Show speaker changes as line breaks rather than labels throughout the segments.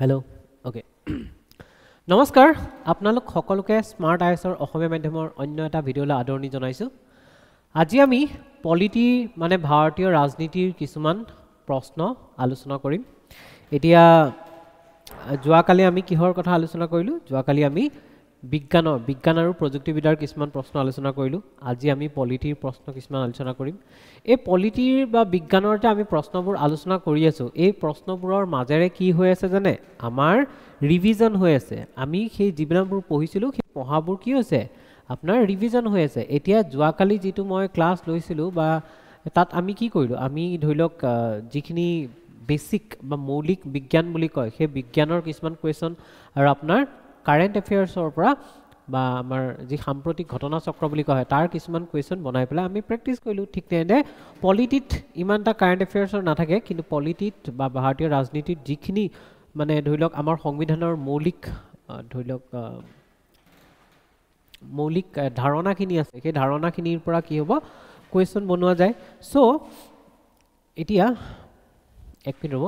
hello' okay নমস্কাৰ আপোনালোক সকলোকে স্মাৰ্ট আইএছৰ অসমীয়া মাধ্যমৰ অন্য এটা ভিডিঅ'লৈ আদৰণি জনাইছোঁ আজি আমি পলিটি মানে ভাৰতীয় ৰাজনীতিৰ কিছুমান প্ৰশ্ন আলোচনা কৰিম এতিয়া যোৱাকালি আমি কিহৰ কথা আলোচনা কৰিলোঁ যোৱাকালি আমি বিজ্ঞান আৰু প্ৰযুক্তিবিদ্যাৰ কিছুমান প্ৰশ্ন আলোচনা কৰিলোঁ আজি আমি পলিটিৰ প্ৰশ্ন কিছুমান আলোচনা কৰিম এই পলিটিৰ বা বিজ্ঞানৰ যে আমি প্ৰশ্নবোৰ আলোচনা কৰি আছোঁ এই প্ৰশ্নবোৰৰ মাজেৰে কি হৈ আছে জানে আমাৰ ৰিভিজন হৈ আছে আমি সেই যিবিলাকবোৰ পঢ়িছিলোঁ সেই পঢ়াবোৰ কি হৈছে আপোনাৰ ৰিভিজন হৈ আছে এতিয়া যোৱাকালি যিটো মই ক্লাছ লৈছিলোঁ বা তাত আমি কি কৰিলোঁ আমি ধৰি লওক যিখিনি বেছিক বা মৌলিক বিজ্ঞান বুলি কয় সেই বিজ্ঞানৰ কিছুমান কুৱেশ্যন আৰু আপোনাৰ কাৰেণ্ট এফেয়াৰ্ছৰ পৰা বা আমাৰ যি সাম্প্ৰতিক ঘটনা চক্ৰ বুলি কোৱা হয় তাৰ কিছুমান কুৱেশ্যন বনাই পেলাই আমি প্ৰেক্টিছ কৰিলোঁ ঠিক তেনেদৰে পলিটিত ইমান এটা কাৰেণ্ট এফেয়াৰ্ছৰ নাথাকে কিন্তু পলিটিত বা ভাৰতীয় ৰাজনীতিত যিখিনি মানে ধৰি লওক আমাৰ সংবিধানৰ ধৰি লওক মৌলিক ধাৰণাখিনি আছে সেই ধাৰণাখিনিৰ পৰা কি হ'ব কুৱেশ্যন বনোৱা যায় চ' এতিয়া এক মিনিট ৰ'ব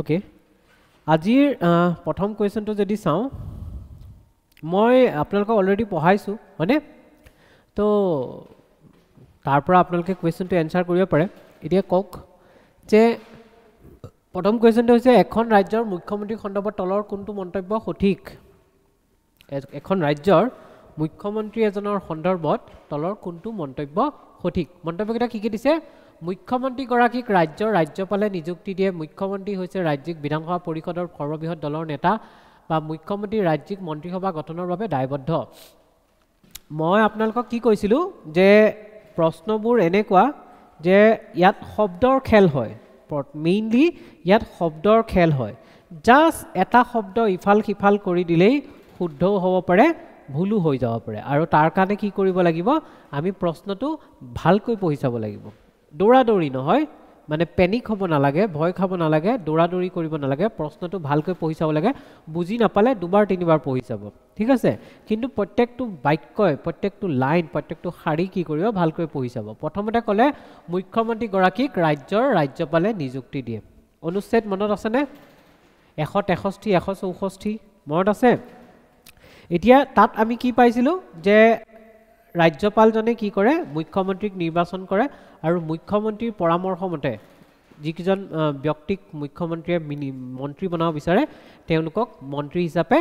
অ'কে আজিৰ প্ৰথম কুৱেশ্যনটো যদি চাওঁ মই আপোনালোকক অলৰেডি পঢ়াইছোঁ হয়নে তো তাৰ পৰা আপোনালোকে কুৱেশ্যনটো এনচাৰ কৰিব পাৰে এতিয়া কওক যে প্ৰথম কুৱেশ্যনটো হৈছে এখন ৰাজ্যৰ মুখ্যমন্ত্ৰী সন্দৰ্ভত তলৰ কোনটো মন্তব্য সঠিক এখন ৰাজ্যৰ মুখ্যমন্ত্ৰী এজনৰ সন্দৰ্ভত তলৰ কোনটো মন্তব্য সঠিক মন্তব্যকেইটা কি দিছে মুখ্যমন্ত্ৰীগৰাকীক ৰাজ্যৰ ৰাজ্যপালে নিযুক্তি দিয়ে মুখ্যমন্ত্ৰী হৈছে ৰাজ্যিক বিধানসভা পৰিষদৰ সৰ্ববৃহৎ দলৰ নেতা বা মুখ্যমন্ত্ৰী ৰাজ্যিক মন্ত্ৰীসভা গঠনৰ বাবে দায়বদ্ধ মই আপোনালোকক কি কৈছিলোঁ যে প্ৰশ্নবোৰ এনেকুৱা যে ইয়াত শব্দৰ খেল হয় মেইনলি ইয়াত শব্দৰ খেল হয় জাষ্ট এটা শব্দ ইফাল সিফাল কৰি দিলেই শুদ্ধও হ'ব পাৰে ভুলো হৈ যাব পাৰে আৰু তাৰ কাৰণে কি কৰিব লাগিব আমি প্ৰশ্নটো ভালকৈ পঢ়ি চাব লাগিব দৌৰাদৌৰি নহয় মানে পেনিক হ'ব নালাগে ভয় খাব নালাগে দৌৰাদৌৰি কৰিব নালাগে প্ৰশ্নটো ভালকৈ পঢ়ি চাব লাগে বুজি নাপালে দুবাৰ তিনিবাৰ পঢ়ি চাব ঠিক আছে কিন্তু প্ৰত্যেকটো বাক্যই প্ৰত্যেকটো লাইন প্ৰত্যেকটো শাৰী কি কৰিব ভালকৈ পঢ়ি চাব প্ৰথমতে ক'লে মুখ্যমন্ত্ৰীগৰাকীক ৰাজ্যৰ ৰাজ্যপালে নিযুক্তি দিয়ে অনুচ্ছেদ মনত আছেনে 163 164 মনত আছে এতিয়া তাত আমি কি পাইছিলোঁ যে ৰাজ্যপালজনে কি কৰে মুখ্যমন্ত্ৰীক নিৰ্বাচন কৰে আৰু মুখ্যমন্ত্ৰীৰ পৰামৰ্শ মতে যিকেইজন ব্যক্তিক মুখ্যমন্ত্ৰীয়ে মন্ত্ৰী বনাব বিচাৰে তেওঁলোকক মন্ত্ৰী হিচাপে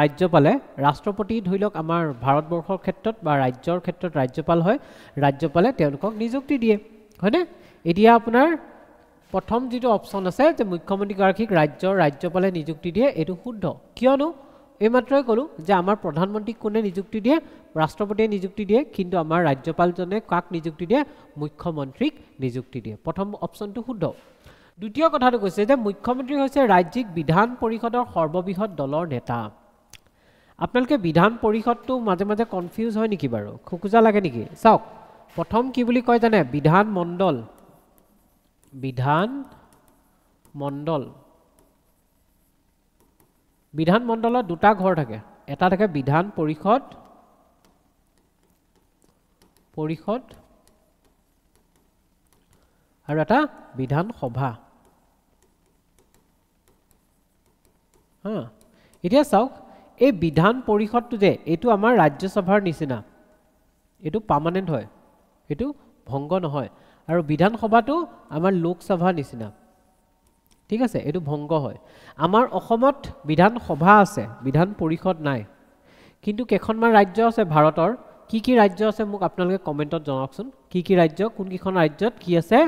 ৰাজ্যপালে ৰাষ্ট্ৰপতি ধৰি লওক আমাৰ ভাৰতবৰ্ষৰ ক্ষেত্ৰত বা ৰাজ্যৰ ক্ষেত্ৰত ৰাজ্যপাল হয় ৰাজ্যপালে তেওঁলোকক নিযুক্তি দিয়ে হয়নে এতিয়া আপোনাৰ প্ৰথম যিটো অপশ্যন আছে যে মুখ্যমন্ত্ৰীগৰাকীক ৰাজ্যৰ ৰাজ্যপালে নিযুক্তি দিয়ে এইটো শুদ্ধ কিয়নো এইমাত্ৰই ক'লোঁ যে আমাৰ প্ৰধানমন্ত্ৰীক কোনে নিযুক্তি দিয়ে ৰাষ্ট্ৰপতিয়ে নিযুক্তি দিয়ে কিন্তু আমাৰ ৰাজ্যপালজনে কাক নিযুক্তি দিয়ে মুখ্যমন্ত্ৰীক নিযুক্তি দিয়ে প্ৰথম অপশ্যনটো শুদ্ধ দ্বিতীয় কথাটো কৈছে যে মুখ্যমন্ত্ৰী হৈছে ৰাজ্যিক বিধান পৰিষদৰ সৰ্ববৃহৎ দলৰ নেতা আপোনালোকে বিধান পৰিষদটো মাজে মাজে কনফিউজ হয় নেকি বাৰু খোকোজা লাগে নেকি চাওক প্ৰথম কি বুলি কয় জানে বিধান মণ্ডলত দুটা ঘৰ থাকে এটা থাকে বিধান পৰিষদ আৰু এটা বিধান সভা এতিয়া চাওক এই বিধান পৰিষদটো যে এইটো আমাৰ ৰাজ্যসভাৰ নিচিনা এইটো পাৰ্মানেণ্ট হয় এইটো ভংগ নহয় আৰু বিধানসভাটো আমাৰ লোকসভাৰ নিচিনা ঠিক আছে এইটো ভংগ হয় আমাৰ অসমত বিধানসভা আছে বিধান পৰিষদ নাই কিন্তু কেইখনমান ৰাজ্য আছে ভাৰতৰ কি ৰাজ্য আছে মোক আপোনালোকে কমেণ্টত জনাওকচোন কি ৰাজ্য কোনকেইখন ৰাজ্যত কি আছে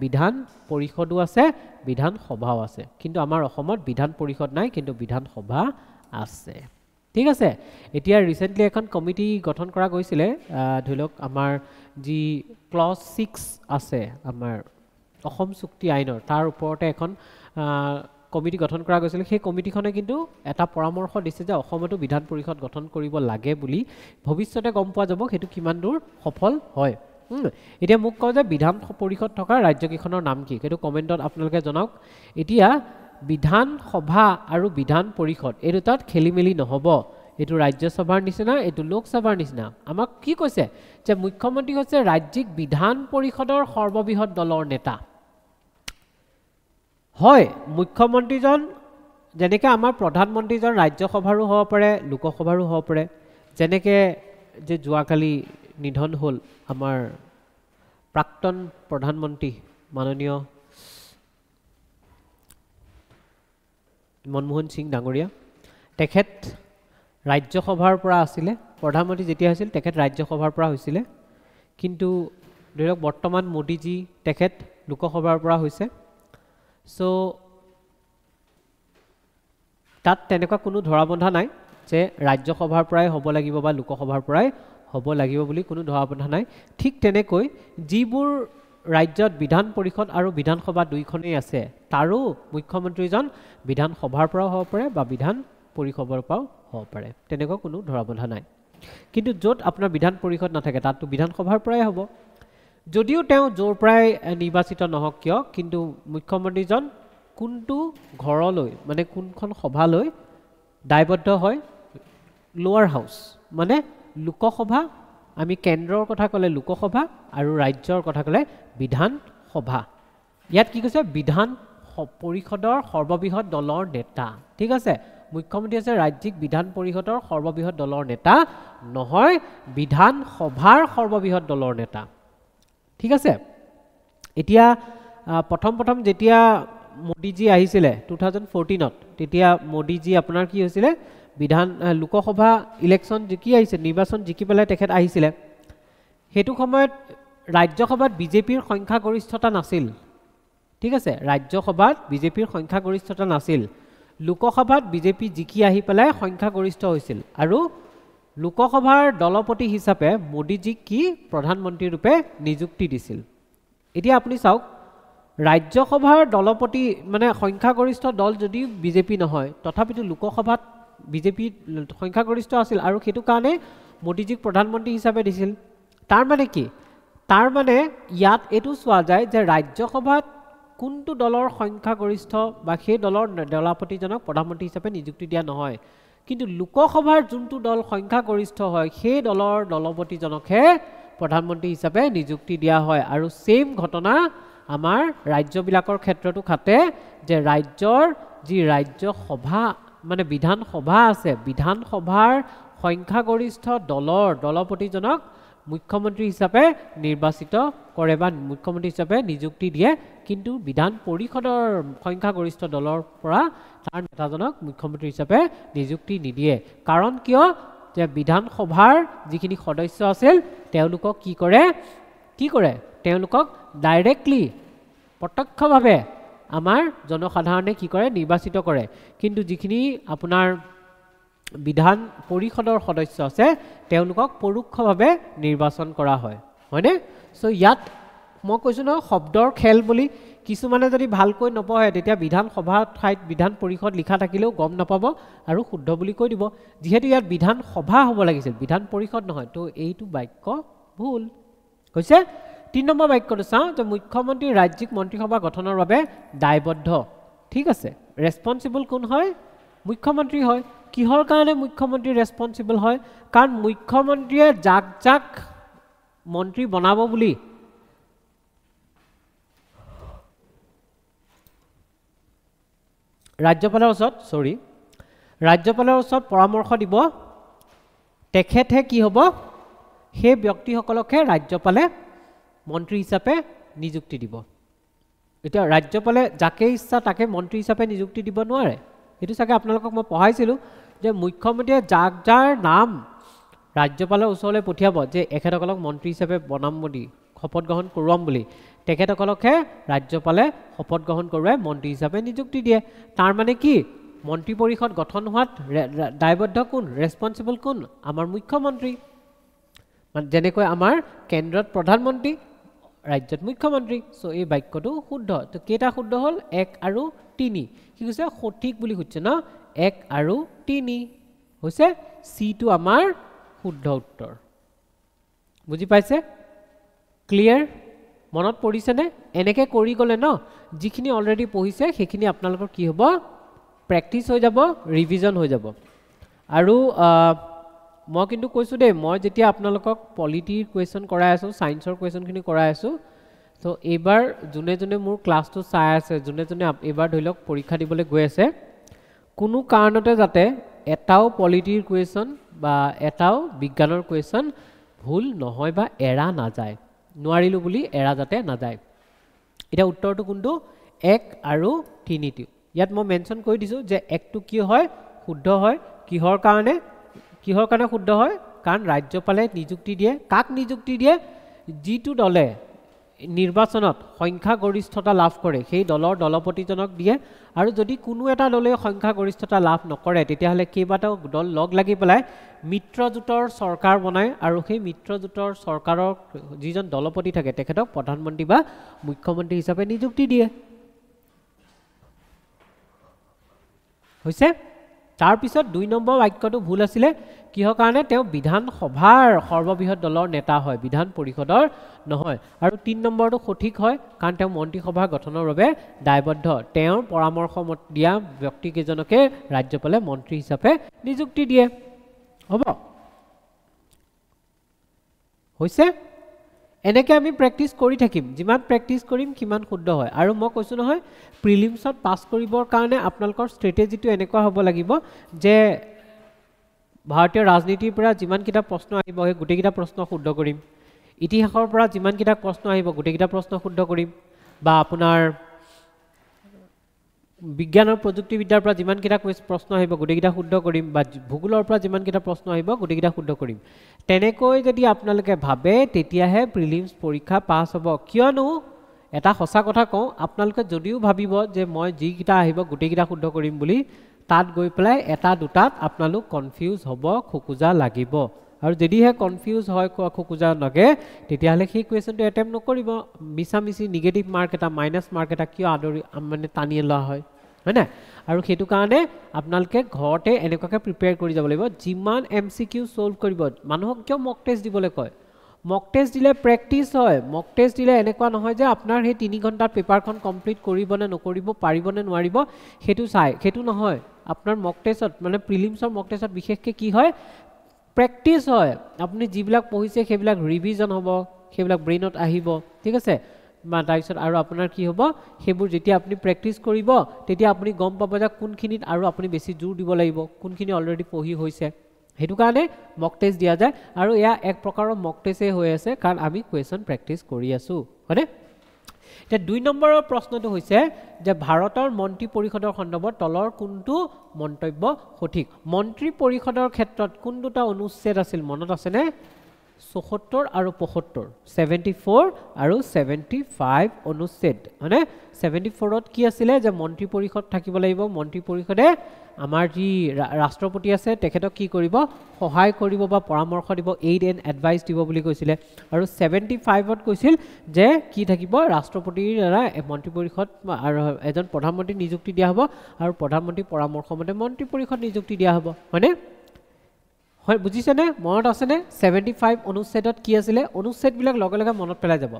বিধান পৰিষদো আছে বিধানসভাও আছে কিন্তু আমাৰ অসমত বিধান পৰিষদ নাই কিন্তু বিধানসভা আছে ঠিক আছে এতিয়া ৰিসেন্টলি এখন কমিটি গঠন কৰা গৈছিলে ধৰি লওক আমাৰ যি ক্লজ 6 আছে আমাৰ অসম চুক্তি আইনৰ তাৰ ওপৰতে এখন কমিটি গঠন কৰা গৈছিল সেই কমিটিখনে কিন্তু এটা পৰামৰ্শ দিছে যে অসমতো বিধান পৰিষদ গঠন কৰিব লাগে বুলি ভৱিষ্যতে গম পোৱা যাব সেইটো কিমান দূৰ সফল হয় এতিয়া মোক কয় যে বিধান পৰিষদ থকা ৰাজ্যকেইখনৰ নাম কি সেইটো কমেণ্টত আপোনালোকে জনাওক এতিয়া বিধান সভা আৰু বিধান পৰিষদ এই দুটাত খেলিমেলি নহ'ব এইটো ৰাজ্যসভাৰ নিচিনা এইটো লোকসভাৰ নিচিনা আমাক কি কৈছে যে মুখ্যমন্ত্ৰী হৈছে ৰাজ্যিক বিধান পৰিষদৰ সৰ্ববৃহৎ দলৰ নেতা হয় মুখ্যমন্ত্ৰীজন যেনেকৈ আমাৰ প্ৰধানমন্ত্ৰীজন ৰাজ্যসভাৰো হ'ব পাৰে লোকসভাৰো হ'ব পাৰে যেনেকৈ যে যোৱাকালি নিধন হ'ল আমাৰ প্ৰাক্তন প্ৰধানমন্ত্ৰী মাননীয় মনমোহন সিং ডাঙৰীয়া তেখেত ৰাজ্যসভাৰ পৰা আছিলে প্ৰধানমন্ত্ৰী যেতিয়া হৈছিল তেখেত ৰাজ্যসভাৰ পৰা হৈছিলে কিন্তু ধৰক বৰ্তমান মোদীজী তেখেত লোকসভাৰ পৰা হৈছে সো তাত তেনেকুৱা কোনো ধৰা বন্ধা নাই যে ৰাজ্যসভাৰ পৰাই হ'ব লাগিব বা লোকসভাৰ পৰাই হ'ব লাগিব বুলি কোনো ধৰা বন্ধা নাই ঠিক তেনেকৈ যিবোৰ ৰাজ্যত বিধান পৰিষদ আৰু বিধানসভা দুইখনেই আছে তাৰো মুখ্যমন্ত্ৰীজন বিধানসভাৰ পৰাও হ'ব পাৰে বা বিধান পৰিষদৰ পৰাও হ'ব পাৰে তেনেকুৱা কোনো ধৰা বন্ধা নাই কিন্তু য'ত আপোনাৰ বিধান পৰিষদ নাথাকে তাততো বিধানসভাৰ পৰাই হ'ব যদিও তেওঁ য'ৰ পৰাই নিৰ্বাচিত নহওক কিয় কিন্তু মুখ্যমন্ত্ৰীজন কোনটো ঘৰলৈ মানে কোনখন সভালৈ দায়বদ্ধ হয় লোৱাৰ হাউচ মানে লোকসভা আমি কেন্দ্ৰৰ কথা ক'লে লোকসভা আৰু ৰাজ্যৰ কথা ক'লে বিধানসভা ইয়াত কি কৈছে বিধান পৰিষদৰ সৰ্ববৃহৎ দলৰ নেতা ঠিক আছে মুখ্যমন্ত্ৰী আছে ৰাজ্যিক বিধান পৰিষদৰ সৰ্ববৃহৎ দলৰ নেতা নহয় বিধানসভাৰ সৰ্ববৃহৎ দলৰ নেতা ঠিক আছে এতিয়া প্ৰথম যেতিয়া মোদীজী আহিছিলে 2014ত তেতিয়া মোদীজী আপোনাৰ কি হৈছিলে বিধান লোকসভা ইলেকশ্যন জিকি আহিছে নিৰ্বাচন জিকি পেলাই তেখেত আহিছিলে সেইটো সময়ত ৰাজ্যসভাত বিজেপিৰ সংখ্যাগৰিষ্ঠতা নাছিল ঠিক আছে ৰাজ্যসভাত বিজেপিৰ সংখ্যাগৰিষ্ঠতা নাছিল লোকসভাত বিজেপি জিকি আহি পেলাই সংখ্যাগৰিষ্ঠ হৈছিল আৰু লোকসভাৰ দলপতি হিচাপে মোদীজীক কি প্ৰধানমন্ত্ৰী ৰূপে নিযুক্তি দিছিল এতিয়া আপুনি চাওক ৰাজ্যসভাৰ দলপতি মানে সংখ্যাগৰিষ্ঠ দল যদি বিজেপি নহয় তথাপিতো লোকসভাত বিজেপি সংখ্যাগৰিষ্ঠ আছিল আৰু সেইটো কাৰণে মোদীজীক প্ৰধানমন্ত্ৰী হিচাপে দিছিল তাৰ মানে কি তাৰ মানে ইয়াত এইটো চোৱা যায় যে ৰাজ্যসভাত কোনটো দলৰ সংখ্যাগৰিষ্ঠ বা সেই দলৰ দলপতিজনক প্ৰধানমন্ত্ৰী হিচাপে নিযুক্তি দিয়া নহয় কিন্তু লোকসভাৰ যোনটো দল সংখ্যাগৰিষ্ঠ হয় সেই দলৰ দলপতিজনকহে প্ৰধানমন্ত্ৰী হিচাপে নিযুক্তি দিয়া হয় আৰু সেম ঘটনা আমাৰ ৰাজ্যবিলাকৰ ক্ষেত্ৰতো খাটে যে ৰাজ্যৰ যি ৰাজ্যসভা মানে বিধানসভা আছে বিধানসভাৰ সংখ্যাগৰিষ্ঠ দলৰ দলপতিজনক মুখ্যমন্ত্ৰী হিচাপে নিৰ্বাচিত কৰে বা মুখ্যমন্ত্ৰী হিচাপে নিযুক্তি দিয়ে কিন্তু বিধান পৰিষদৰ সংখ্যাগৰিষ্ঠ দলৰ পৰা তাৰ নেতাজনক মুখ্যমন্ত্ৰী হিচাপে নিযুক্তি নিদিয়ে কাৰণ কিয় যে বিধানসভাৰ যিখিনি সদস্য আছিল তেওঁলোকক কি কৰে তেওঁলোকক ডাইৰেক্টলি প্ৰত্যক্ষভাৱে আমাৰ জনসাধাৰণে কি কৰে নিৰ্বাচিত কৰে কিন্তু যিখিনি আপোনাৰ বিধান পৰিষদৰ সদস্য আছে তেওঁলোকক পৰোক্ষভাৱে নিৰ্বাচন কৰা হয় হয়নে সো ইয়াত মই কৈছো ন শব্দৰ খেল বুলি কিছুমানে যদি ভালকৈ নপঢ়ে তেতিয়া বিধানসভা ঠাইত বিধান পৰিষদ লিখা থাকিলেও গম নাপাব আৰু শুদ্ধ বুলি কৈ দিব যিহেতু ইয়াত বিধানসভা হ'ব লাগিছিল বিধান পৰিষদ নহয় তো এইটো বাক্য ভুল কৈছে 3 নম্বৰ বাক্যটো চাওঁ যে মুখ্যমন্ত্ৰী ৰাজ্যিক মন্ত্ৰীসভা গঠনৰ বাবে দায়বদ্ধ ঠিক আছে ৰেসপন্সিবল কোন হয় মুখ্যমন্ত্ৰী হয় কিহৰ কাৰণে মুখ্যমন্ত্ৰী ৰেসপন্সিবল হয় কাৰণ মুখ্যমন্ত্ৰীয়ে জাক মন্ত্ৰী বনাব বুলি ৰাজ্যপালৰ ওচৰত পৰামৰ্শ দিব তেখেতে কি হ'ব সেই ব্যক্তিসকলকে ৰাজ্যপালে মন্ত্ৰী হিচাপে নিযুক্তি দিব এতিয়া ৰাজ্যপালে যাকে ইচ্ছা তাকে মন্ত্ৰী হিচাপে নিযুক্তি দিব নোৱাৰে এটো চাগে আপোনালোকক মই পঢ়াইছিলো যে মুখ্যমন্ত্ৰীয়ে যাৰ নাম ৰাজ্যপালৰ ওচৰলৈ পঠিয়াব যে এখেতসকলক মন্ত্ৰী হিচাপে বনাম বুলি শপত গ্ৰহণ কৰোৱাম বুলি তেখেতসকলকে ৰাজ্যপালে শপত গ্ৰহণ কৰোৱাই মন্ত্ৰী হিচাপে নিযুক্তি দিয়ে তাৰ মানে কি মন্ত্ৰী পৰিষদ গঠন হোৱাত দায়বদ্ধ কোন ৰেসপন্সিবল কোন আমাৰ মুখ্যমন্ত্ৰী মানে যেনেকৈ আমাৰ কেন্দ্ৰত প্ৰধানমন্ত্ৰী ৰাজ্যত মুখ্যমন্ত্ৰী সো এই বাক্যটো শুদ্ধ তো কেটা শুদ্ধ হল 1 আৰু 3 কি কৈছে সঠিক বুলি কৈছে ন 1 আৰু 3 হৈছে সি টো আমাৰ শুদ্ধ উত্তৰ বুজি পাইছে ক্লিয়াৰ মনত পৰিছে নে এনেকে কৰি গলে ন যিখিনি অলৰেডি পঢ়িছে সেইখিনি আপোনালোকৰ কি হ'ব প্ৰেক্টিস হৈ যাব ৰিভিজন হৈ যাব আৰু মই কিন্তু কৈছো দে মই যেতিয়া আপোনালোকক পলিটিৰ কোৱেশ্চন কৰাই আছো সায়েন্সৰ কোৱেশ্চনখিনি কৰাই আছো তো এইবাৰ যোনে যোনে মোৰ ক্লাছটো চাই আছে যোনে যোনে এইবাৰ ধৰি লওক পৰীক্ষা দিবলৈ গৈ আছে কোনো কাৰণতে যাতে এটাও পলিটিৰ কুৱেশ্যন বা এটাও বিজ্ঞানৰ কুৱেশ্যন ভুল নহয় বা এৰা নাযায় নোৱাৰিলো বুলি এৰা যাতে নাযায় এটা উত্তৰটো কোনটো 1 আৰু 3 টি ইয়াত মই মেনশন কৰি দিছো যে 1 টো কি হয় শুদ্ধ হয় কিহৰ কাৰণে শুদ্ধ হয় কাৰণ ৰাজ্যপালে নিযুক্তি দিয়ে কাক নিযুক্তি দিয়ে যিটো দলে নিৰ্বাচনত সংখ্যা গৰিষ্ঠতা লাভ কৰে সেই দলৰ দলপতিজনক দিয়ে আৰু যদি কোনো এটা দলে সংখ্যা গৰিষ্ঠতা লাভ নকৰে তেতিয়াহলে কেইবাটাও দল লগ লাগি পেলাই মিত্ৰজোঁটৰ চৰকাৰ বনায় আৰু সেই মিত্ৰজোঁটৰ চৰকাৰৰ যিজন দলপতি থাকে তেখেতক প্ৰধানমন্ত্ৰী বা মুখ্যমন্ত্ৰী হিচাপে নিযুক্তি দিয়ে হৈছে তাৰ পিছত 2 নম্বৰ বাক্যটো ভুল আছিল কিহৰ কাৰণে তেওঁ বিধান সভাৰ সৰ্ববৃহৎ দলৰ নেতা হয় বিধান পৰিষদৰ নহয় আৰু 3 নম্বৰটো সঠিক হয় কাৰণ তেওঁ মন্ত্ৰী সভা গঠনৰ বাবে দায়বদ্ধ তেওঁৰ পৰামৰ্শ দিয়া ব্যক্তিকেজনকে ৰাজ্যপালে মন্ত্ৰী হিচাপে নিযুক্তি দিয়ে হ'ব হৈছে এনেকৈ আমি প্ৰেক্টিছ কৰি থাকিম যিমান প্ৰেক্টিছ কৰিম কিমান শুদ্ধ হয় আৰু মই কৈছো নহয় প্ৰিলিমছত পাছ কৰিবৰ কাৰণে আপোনালোকৰ ষ্ট্ৰেটেজিটো এনেকুৱা হ'ব লাগিব যে ভাৰতীয় ৰাজনীতিৰ পৰা যিমান কিটা প্ৰশ্ন আহিব সেই গোটেইকেইটা প্ৰশ্ন শুদ্ধ কৰিম ইতিহাসৰ পৰা যিমান কিটা প্ৰশ্ন আহিব গোটেইকেইটা প্ৰশ্ন শুদ্ধ কৰিম বা আপোনাৰ বিজ্ঞানৰ প্ৰযুক্তিবিদ্যাৰ পৰা যিমান কিটা প্ৰশ্ন আহিব গোটেইকেইটা শুদ্ধ কৰিম বা ভূগোলৰ পৰা যিমান কিটা প্ৰশ্ন আহিব গোটেইকেইটা শুদ্ধ কৰিম তেনেকৈ যদি আপোনালোকে ভাবে তেতিয়াহে প্ৰিলিমছ পৰীক্ষা পাছ হ'ব কিয়নো এটা সঁচা কথা কওঁ আপোনালোকে যদিও ভাবিব যে মই যি কিটা আহিব গোটেইকেইটা শুদ্ধ কৰিম বুলি তাত গৈ পেলাই এটা দুটাত আপোনালোক কনফিউজ হ'ব খোকোজা লাগিব আৰু যদিহে কনফিউজ হয় খোকোজা লাগে তেতিয়াহলে সেই কুৱেশ্যনটো এটেম্প নকৰিব মিছামিছি নিগেটিভ মাৰ্ক এটা মাইনাছ মাৰ্ক এটা কিয় আদৰি মানে টানি লোৱা হয় হয়নে আৰু সেইটো কাৰণে আপোনালোকে ঘৰতে এনেকুৱাকৈ প্ৰিপেয়াৰ কৰি যাব লাগিব যিমান এমচিকিউ সলভ কৰিব মানুহক কিয় মক টেষ্ট দিবলৈ কয় মক টেষ্ট দিলে প্ৰেক্টিছ হয় মক টেষ্ট দিলে এনেকুৱা নহয় যে আপোনাৰ সেই 3 ঘণ্টাত পেপাৰখন কমপ্লিট কৰিব নে নকৰিব পাৰিব নে নোৱাৰিব সেইটো নহয় আপোনাৰ মক টেষ্টত মানে প্ৰিলিমছৰ মক টেষ্টত বিশেষকৈ কি হয় প্ৰেক্টিছ হয় আপুনি যিবিলাক পঢ়িছে সেইবিলাক ৰিভিজন হ'ব সেইবিলাক ব্ৰেইনত আহিব ঠিক আছে তাৰপিছত আৰু আপোনাৰ কি হ'ব সেইবোৰ যেতিয়া আপুনি প্ৰেক্টিছ কৰিব তেতিয়া আপুনি গম পাব যে কোনখিনিত আৰু আপুনি বেছি জোৰ দিব লাগিব কোনখিনি অলৰেডি পঢ়ি হৈছে সেইটো কাৰণে মক টেষ্ট দিয়া যায় আৰু এয়া এক প্ৰকাৰৰ মক টেষ্টেই হৈ আছে কাৰণ আমি কুৱেশ্যন প্ৰেক্টিছ কৰি আছো হয়নে এতিয়া 2 নম্বৰৰ প্ৰশ্নটো হৈছে যে ভাৰতৰ মন্ত্ৰী পৰিষদৰ সন্দৰ্ভত তলৰ কোনটো মন্তব্য সঠিক মন্ত্ৰী পৰিষদৰ ক্ষেত্ৰত কোন দুটা অনুচ্ছেদ আছিল মনত আছেনে ৭৪ আৰু ৭৫ 74 আৰু 75 অনুচ্ছেদ হয়নে 74ত কি আছিলে যে মন্ত্ৰী পৰিষদ থাকিব লাগিব মন্ত্ৰী পৰিষদে আমাৰ যি ৰাষ্ট্ৰপতি আছে তেখেতক কি কৰিব সহায় কৰিব বা পৰামৰ্শ দিব এইড এণ্ড এডভাইচ দিব বুলি কৈছিলে আৰু 75ত কৈছিল যে কি থাকিব ৰাষ্ট্ৰপতিৰ দ্বাৰা মন্ত্ৰী পৰিষদ আৰু এজন প্ৰধানমন্ত্ৰী নিযুক্তি দিয়া হ'ব আৰু প্ৰধানমন্ত্ৰী পৰামৰ্শ মতে মন্ত্ৰী পৰিষদ নিযুক্তি দিয়া হ'ব হয়নে হয় বুজিছেনে মনত আছেনে 75 অনুচ্ছেদত কি আছিলে অনুচ্ছেদবিলাক লগে লগে মনত পেলাই যাব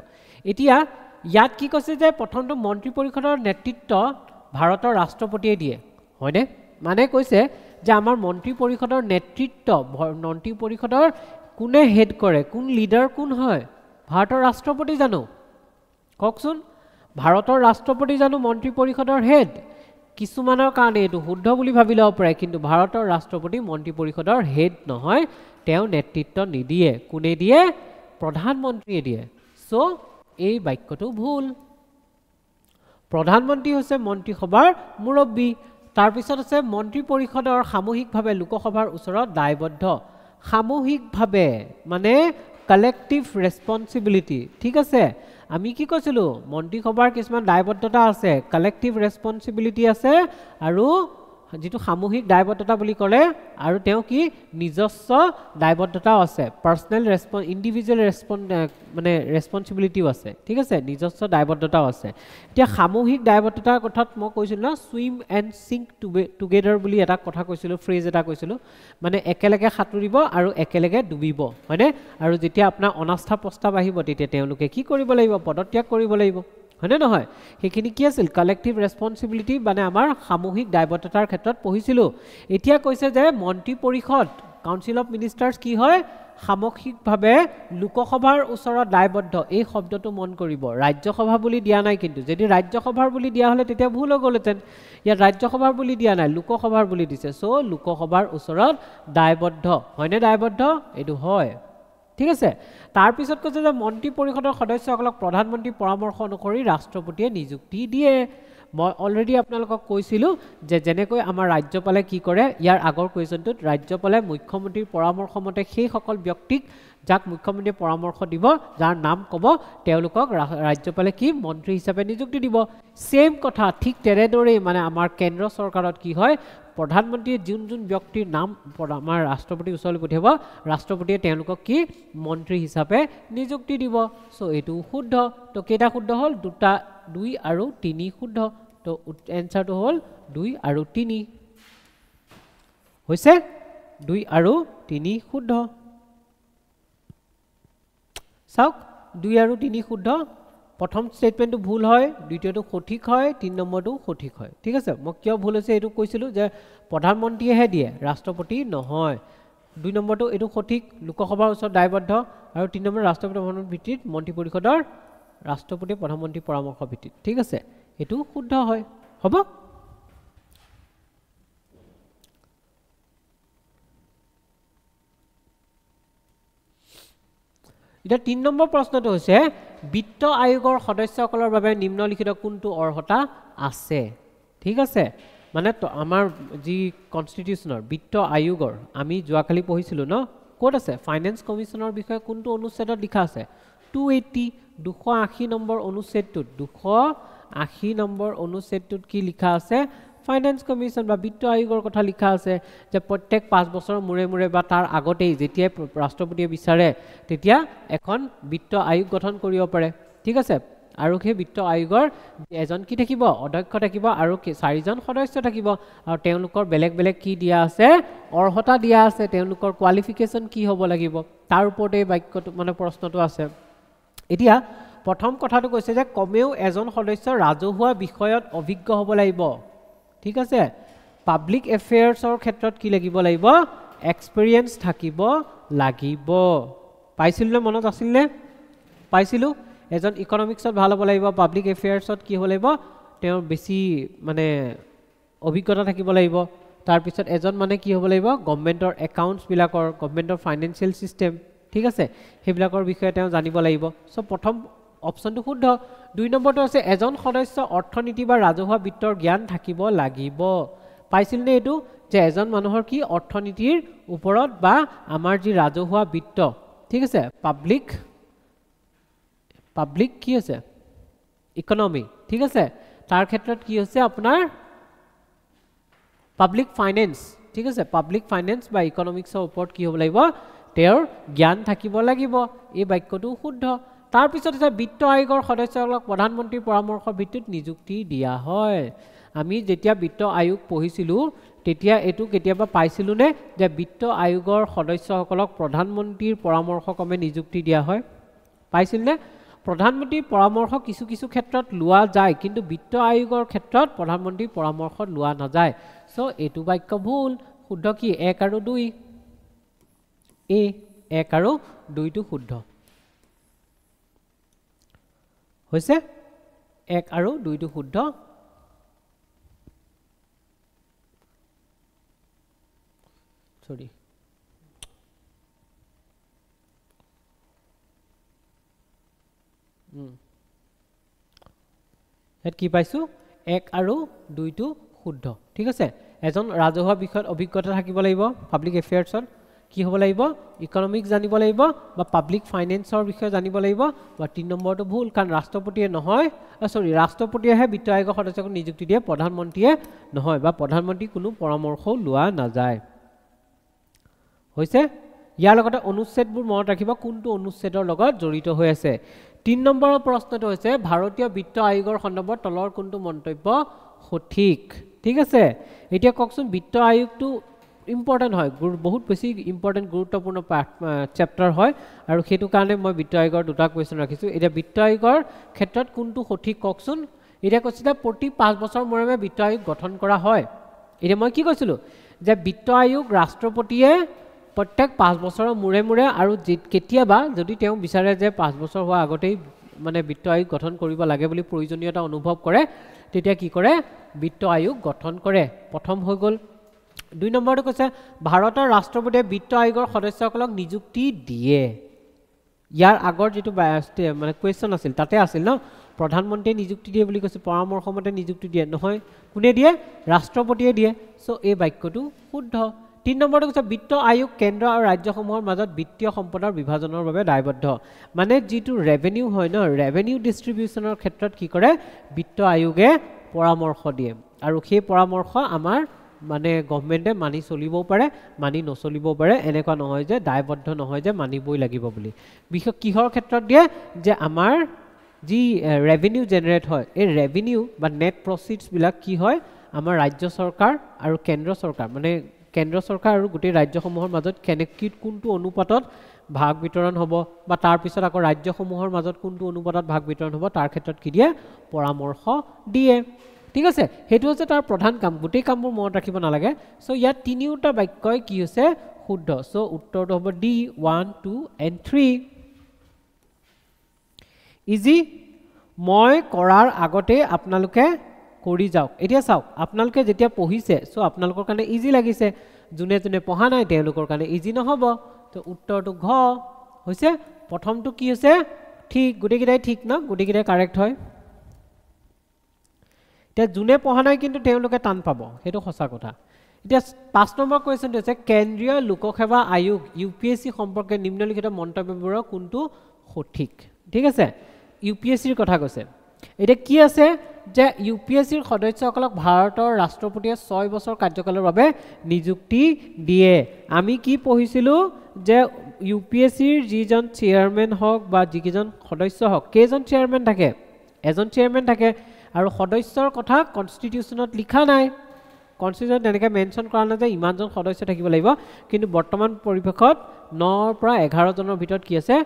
এতিয়া ইয়াত কি কৈছে যে প্ৰথমটো মন্ত্ৰী পৰিষদৰ নেতৃত্ব ভাৰতৰ ৰাষ্ট্ৰপতিয়ে দিয়ে হয়নে মানে কৈছে যে আমাৰ মন্ত্ৰী পৰিষদৰ নেতৃত্ব মন্ত্ৰী পৰিষদৰ কোনে হেড কৰে কোন লিডাৰ কোন হয় ভাৰতৰ ৰাষ্ট্ৰপতি জানো কওকচোন ভাৰতৰ ৰাষ্ট্ৰপতি জানো মন্ত্ৰী পৰিষদৰ হেড কিছুমানৰ কাৰণে এটো শুদ্ধ বুলি ভাবি লব পাৰে কিন্তু ভাৰতৰ ৰাষ্ট্ৰপতি মন্ত্ৰী পৰিষদৰ হেড নহয় তেওঁ নেতৃত্ব নিদিয়ে কোনে দিয়ে প্ৰধানমন্ত্ৰীয়ে দিয়ে সো এই বাক্যটো ভুল প্ৰধানমন্ত্ৰী হৈছে মন্ত্ৰী সভাৰ মুৰব্বী তাৰ পিছত আছে মন্ত্ৰী পৰিষদৰ সামূহিকভাৱে লোকসভাৰ ওচৰত দায়বদ্ধ সামূহিকভাৱে মানে কালেক্টিভ ৰেসপন্সিবিলিটি ঠিক আছে আমি কি কৈছিলো মন্ত্ৰী সভাৰ কিছুমান দায়বদ্ধতা আছে কালেক্টিভ ৰেসপন্সিবিলিটি আছে আৰু যেটো সামূহিক দায়বদ্ধতা বুলি ক'লে আৰু তেওঁ কি নিজস্ব দায়বদ্ধতাও আছে পাৰ্সোনাল ইন্ডিভিজুৱেল মানে ৰেসপন্সিবিলিটিও আছে ঠিক আছে নিজস্ব দায়বদ্ধতাও আছে এতিয়া সামূহিক দায়বদ্ধতাৰ কথাত মই কৈছিলো না সুইম এণ্ড সিঙ্ক টুগেদাৰ বুলি এটা কথা কৈছিলো ফ্ৰেজ এটা কৈছিলো মানে একেলগে সাঁতুৰিব আৰু একেলগে ডুবিব হয়নে আৰু যেতিয়া আপোনাৰ অনাস্থা প্ৰস্তাৱ আহিব তেতিয়া তেওঁলোকে কি কৰিব লাগিব পদত্যাগ কৰিব লাগিব হয়নে নহয় সেইখিনি কি আছিল কালেক্টিভ ৰেসপন্সিবিলিটি মানে আমাৰ সামূহিক দায়বদ্ধতাৰ ক্ষেত্ৰত পঢ়িছিলো এতিয়া কৈছে যে মন্ত্ৰী পৰিষদ কাউন্সিল অফ মিনিষ্টাৰ্স কি হয় সামগ্ৰিকভাৱে লোকসভাৰ ওচৰত দায়বদ্ধ এই শব্দটো মন কৰিব ৰাজ্যসভা বুলি দিয়া নাই কিন্তু যদি ৰাজ্যসভাৰ বুলি দিয়া হলে তেতিয়া ভুল হৈ গ'লহেঁতেন ইয়াত ৰাজ্যসভাৰ বুলি দিয়া নাই লোকসভাৰ বুলি দিছে সো লোকসভাৰ ওচৰত দায়বদ্ধ হয়নে দায়বদ্ধ এইটো হয় ঠিক আছে তাৰ পিছত কৈছে যে মন্ত্ৰী পৰিষদৰ সদস্যসকলক প্ৰধানমন্ত্ৰী পৰামৰ্শ অনুসৰি ৰাষ্ট্ৰপতিয়ে নিযুক্তি দিয়ে মই অলৰেডি আপোনালোকক কৈছিলো যে যেনেকৈ আমাৰ ৰাজ্যপালে কি কৰে ইয়াৰ আগৰ কুৱেশ্যনটোত ৰাজ্যপালে মুখ্যমন্ত্ৰীৰ পৰামৰ্শ মতে সেই সকল ব্যক্তিক যাক মুখ্যমন্ত্ৰীয়ে পৰামৰ্শ দিব যাৰ নাম ক'ব তেওঁলোকক ৰাজ্যপালে কি মন্ত্ৰী হিচাপে নিযুক্তি দিব সেম কথা ঠিক তেনেদৰেই মানে আমাৰ কেন্দ্ৰ চৰকাৰত কি হয় প্ৰধানমন্ত্ৰীয়ে যোন ব্যক্তিৰ নাম আমাৰ ৰাষ্ট্ৰপতিৰ ওচৰলৈ পঠিয়াব ৰাষ্ট্ৰপতিয়ে তেওঁলোকক কি মন্ত্ৰী হিচাপে নিযুক্তি দিব সো এইটো শুদ্ধ তো কেইটা শুদ্ধ হ'ল দুটা 2 আৰু 3 শুদ্ধ তো এনসাৰটো হ'ল 2 আৰু 3 হৈছে 2 আৰু 3 শুদ্ধ চাওক 2 আৰু 3 শুদ্ধ প্ৰথম স্টেটমেন্টটো ভুল হয় দ্বিতীয়টো সঠিক হয় 3 নম্বৰটো সঠিক হয় ঠিক আছে মই কিয় ভুল হৈছে এইটো কৈছিলো যে প্ৰধানমন্ত্ৰীয়েহে দিয়ে ৰাষ্ট্ৰপতি নহয় 2 নম্বৰটো এইটো সঠিক লোকসভাৰ ওচৰত দায়বদ্ধ আৰু 3 নম্বৰ ৰাষ্ট্ৰপতি ভৰণৰ ভিত্তিত মন্ত্ৰী পৰিষদৰ ৰাষ্ট্ৰপতি প্ৰধানমন্ত্ৰী পৰামৰ্শ ভিত্তিত ঠিক আছে এটো শুদ্ধ হয় হ'ব এটা 3 নম্বৰ প্ৰশ্নটো হৈছে বিত্ত আয়োগৰ সদস্যসকলৰ বাবে নিম্নলিখিত কোনটো অৰ্হতা আছে ঠিক আছে মানে আমাৰ যি কনস্টিটিউশনৰ বিত্ত আয়োগৰ আমি যোৱাকালি পঢ়িছিলো ন কোড আছে ফাইনান্স কমিশনৰ বিষয়ে কোনটো অনুচ্ছেদত লিখা আছে 280 280 নম্বৰ অনুচ্ছেদটোত 280 নম্বৰ অনুচ্ছেদটোত কি লিখা আছে ফাইনান্স কমিশন বা বিত্ত আয়োগৰ কথা লিখা আছে যে প্ৰত্যেক 5 বছৰৰ মুৰে মুৰে বা তাৰ আগতেই যেতিয়া ৰাষ্ট্ৰপতিয়ে বিচাৰে তেতিয়া এখন বিত্ত আয়োগ গঠন কৰিব পাৰে ঠিক আছে আৰু সেই বিত্ত আয়োগৰ এজন কি থাকিব অধ্যক্ষ থাকিব আৰু 4জন সদস্য থাকিব আৰু তেওঁলোকৰ বেলেগ বেলেগ কি দিয়া আছে অৰ্হতা দিয়া আছে তেওঁলোকৰ কোৱালিফিকেশন কি হ'ব লাগিব তাৰ ওপৰতে বাক্যটো মানে প্ৰশ্নটো আছে এতিয়া প্ৰথম কথাটো কৈছে যে কমেও এজন সদস্য ৰাজহুৱা বিষয়ত অভিজ্ঞ হ'ব লাগিব ঠিক আছে পাব্লিক এফেয়াৰ্ছৰ ক্ষেত্ৰত কি লাগিব লাগিব এক্সপেৰিয়েন্স থাকিব লাগিব পাইছিলনে মনত আছিলনে পাইছিলো এজন ইকোনমিক্সত ভাল হ'ব লাগিব পাব্লিক এফেয়াৰ্ছত কি হ'ব লাগিব তেওঁ বেছি মানে অভিজ্ঞতা থাকিব লাগিব তাৰ পিছত এজন মানে কি হ'ব লাগিব গভৰ্নমেন্টৰ একাউন্টছ বিলাকৰ গভৰ্নমেন্টৰ ফাইনান্সিয়েল সিস্টেম ঠিক আছে হেবিলাকৰ বিষয়ে তেওঁ জানিব লাগিব সো প্ৰথম অপশনটো শুদ্ধ 2 নম্বৰটো আছে এজন সদস্য অৰ্থনীতি বা ৰাজহুৱা বিত্তৰ জ্ঞান থাকিব লাগিব পাইছিলনে এটো যে এজন মানুহৰ কি অৰ্থনীতিৰ ওপৰত বা আমাৰ যি ৰাজহুৱা বিত্ত ঠিক আছে পাব্লিক কি আছে ইকোনমি ঠিক আছে তাৰ ক্ষেত্ৰত কি হৈছে আপোনাৰ পাব্লিক ফাইনান্স ঠিক আছে পাব্লিক ফাইনান্স বা ইকোনমিক্সৰ ওপৰত কি হ'ব লাগিব তেওঁৰ জ্ঞান থাকিব লাগিব এই বাক্যটো শুদ্ধ তাৰ পিছত আছে বিত্ত আয়োগৰ সদস্যসকলক প্ৰধানমন্ত্ৰীৰ পৰামৰ্শৰ ভিত্তিত নিযুক্তি দিয়া হয় আমি যেতিয়া বিত্ত আয়োগ পঢ়িছিলো তেতিয়া এটো কেতিয়াবা পাইছিলো নে যে বিত্ত আয়োগৰ সদস্যসকলক প্ৰধানমন্ত্ৰীৰ পৰামৰ্শক্ৰমে নিযুক্তি দিয়া হয় পাইছিল নে প্ৰধানমন্ত্ৰীৰ পৰামৰ্শ কিছু কিছু ক্ষেত্ৰত লোৱা যায় কিন্তু বিত্ত আয়োগৰ ক্ষেত্ৰত প্ৰধানমন্ত্ৰীৰ পৰামৰ্শ লোৱা নাযায় সো এটো বাক্য ভুল শুদ্ধ কি 1 আৰু 2 এ 1 আৰু 2 টো শুদ্ধ হৈছে 1 আৰু 2 টো শুদ্ধ সৰি এত কি পাইছো 1 আৰু 2 টো শুদ্ধ ঠিক আছে এজন ৰাজহুৱা বিষয়ত অভিজ্ঞতা থাকিব লাগিব পাব্লিক এফেয়াৰ্ছত কি হ'ব লাগিব ইকোনমিক্স জানিব লাগিব বা পাব্লিক ফাইনান্সৰ বিষয়ে জানিব লাগিব বা 3 নম্বৰটো ভুল কাৰণ ৰাষ্ট্ৰপতিয়ে নহয় ৰাষ্ট্ৰপতিয়েহে বিত্ত আয়োগৰ সদস্যক নিযুক্তি দিয়ে প্ৰধানমন্ত্ৰীয়ে নহয় বা প্ৰধানমন্ত্ৰী কোনো পৰামৰ্শ লোৱা নাযায় হৈছে ইয়াৰ লগতে অনুচ্ছেদবোৰ মনত ৰাখিব কোনটো অনুচ্ছেদৰ লগত জড়িত হৈ আছে 3 নম্বৰৰ প্ৰশ্নটো হৈছে ভাৰতীয় বিত্ত আয়োগৰ সন্দৰ্ভত তলৰ কোনটো মন্তব্য সঠিক ঠিক আছে এতিয়া কওকচোন বিত্ত আয়োগটো ইম্পৰ্টেন্ট হয় বহুত বেছি ইম্পৰ্টেন্ট গুৰুত্বপূৰ্ণ চেপ্টাৰ হয় আৰু হেতু কাৰণে মই বিত্ত আয়োগৰ দুটা কোৱেশ্চন ৰাখিছো এতিয়া বিত্ত আয়োগৰ ক্ষেত্ৰত কোনটো সঠিক কওকচোন এতিয়া কৈছে যে প্ৰতি 5 বছৰ মূৰে বিত্ত আয়োগ গঠন কৰা হয় এতিয়া মই কি কৈছিলো যে বিত্ত আয়োগ ৰাষ্ট্ৰপতিয়ে প্ৰত্যেক 5 বছৰৰ মূৰে মূৰে আৰু কেতিয়াবা যদি তেওঁ বিচাৰে যে 5 বছৰ হোৱা আগতেই মানে বিত্ত আয়োগ গঠন কৰিব লাগে বুলি প্ৰয়োজনীয়তা অনুভৱ কৰে তেতিয়া কি কৰে বিত্ত আয়োগ গঠন কৰে প্ৰথম হৈ গ'ল 2 নম্বৰটো কৈছে ভাৰতৰ ৰাষ্ট্ৰপতিয়ে বিত্ত আয়োগৰ সদস্যসকলক নিযুক্তি দিয়ে ইয়াৰ আগৰ যেটো মানে কোৱেশ্চন আছিল তাতে আছিল ন প্ৰধানমন্ত্ৰীয়ে নিযুক্তি দিয়ে বুলি কৈছে পৰামৰ্শমতে নিযুক্তি দিয়ে নহয় কোনে দিয়ে ৰাষ্ট্ৰপতিয়ে দিয়ে সো এই বাক্যটো শুদ্ধ 3 নম্বৰটো কৈছে বিত্ত আয়োগ কেন্দ্ৰ আৰু ৰাজ্যসমূহৰ মাজত বিত্তীয় সম্পদৰ বিভাজনৰ বাবে দায়বদ্ধ মানে যেটো ৰেভিনিউ হয় ন ৰেভিনিউ ডিস্ট্ৰিবিউচনৰ ক্ষেত্ৰত কি কৰে বিত্ত আয়োগে পৰামৰ্শ দিয়ে আৰু সেই পৰামৰ্শ আমাৰ মানে গভৰ্নমেন্টে মানি চলিবও পাৰে মানি নচলিবও পাৰে এনেকুৱা নহয় যে দায়বদ্ধ নহয় যে মানিবই লাগিব বুলি বিশেষ কিহৰ ক্ষেত্ৰত দিয়ে যে আমাৰ যি ৰেভিনিউ জেনাৰেট হয় এই ৰেভিনিউ বা নেট প্ৰসিডস বিলাক কি হয় আমাৰ ৰাজ্য চৰকাৰ আৰু কেন্দ্ৰ চৰকাৰ মানে কেন্দ্ৰ চৰকাৰ আৰু গোটেই ৰাজ্যসমূহৰ মাজত কেনেকিত কোনটো অনুপাতত ভাগ বিতৰণ হ'ব বা তাৰ পিছত আকৌ ৰাজ্যসমূহৰ মাজত কোনটো অনুপাতত ভাগ বিতৰণ হ'ব তাৰ ক্ষেত্ৰত কি দিয়ে পৰামৰ্শ দিয়ে ঠিক আছে হেতু হৈছে তাৰ প্ৰধান কাম গোটেই কামবোৰ মনত ৰাখিব নালাগে সো ইয়াত তিনিওটা বাক্যই কি হৈছে শুদ্ধ সো উত্তৰটো হ'ব ডি 1 2 and 3 ইজি মই কৰাৰ আগতে আপোনালোকে কৰি যাওক এতিয়া চাওক আপোনালোকে যেতিয়া পঢ়িছে সো আপোনালোকৰ কাৰণে ইজি লাগিছে জুনে জুনে পঢ়া নাই তেওঁলোকৰ কাৰণে ইজি নহব তো উত্তৰটো ঘ হৈছে প্ৰথমটো কি হৈছে ঠিক গুটেকিটাই ঠিক ন গুটেকিটাই কাৰেক্ট হয় তে জুনে পঢ়া নাই কিন্তু তেওঁলোকে টান পাব হেতু সঁচা কথা এতিয়া 5 নম্বৰ কোৱেশ্চনটো আছে কেন্দ্ৰীয় লোকসেৱা আয়োগ ইউপিএসসি সম্পৰ্কে নিম্নলিখিত মন্তব্যবোৰ কোনটো সঠিক ঠিক আছে ইউপিএসসিৰ কথা কৈছে এটা কি আছে যে ইউপিএসসিৰ সদস্যসকলক ভাৰতৰ ৰাষ্ট্ৰপতিয়ে 6 বছৰ কাৰ্যকালৰ বাবে নিযুক্তি দিয়ে আমি কি পঢ়িছিলো যে ইউপিএসসিৰ যিজন চেয়াৰম্যান হওক বা যিজন সদস্য হওক কেজন চেয়াৰম্যান থাকে এজন চেয়াৰম্যান থাকে আৰু সদস্যৰ কথা কনস্টিটিউশনত লিখা নাই কনস্টিটিউশনত এনেকৈ মেনশন কৰা নাই যে ইমানজন সদস্য থাকিব লাগিব কিন্তু বৰ্তমান পৰিৱেশত 9 পৰা 11 জনৰ ভিতৰত কি আছে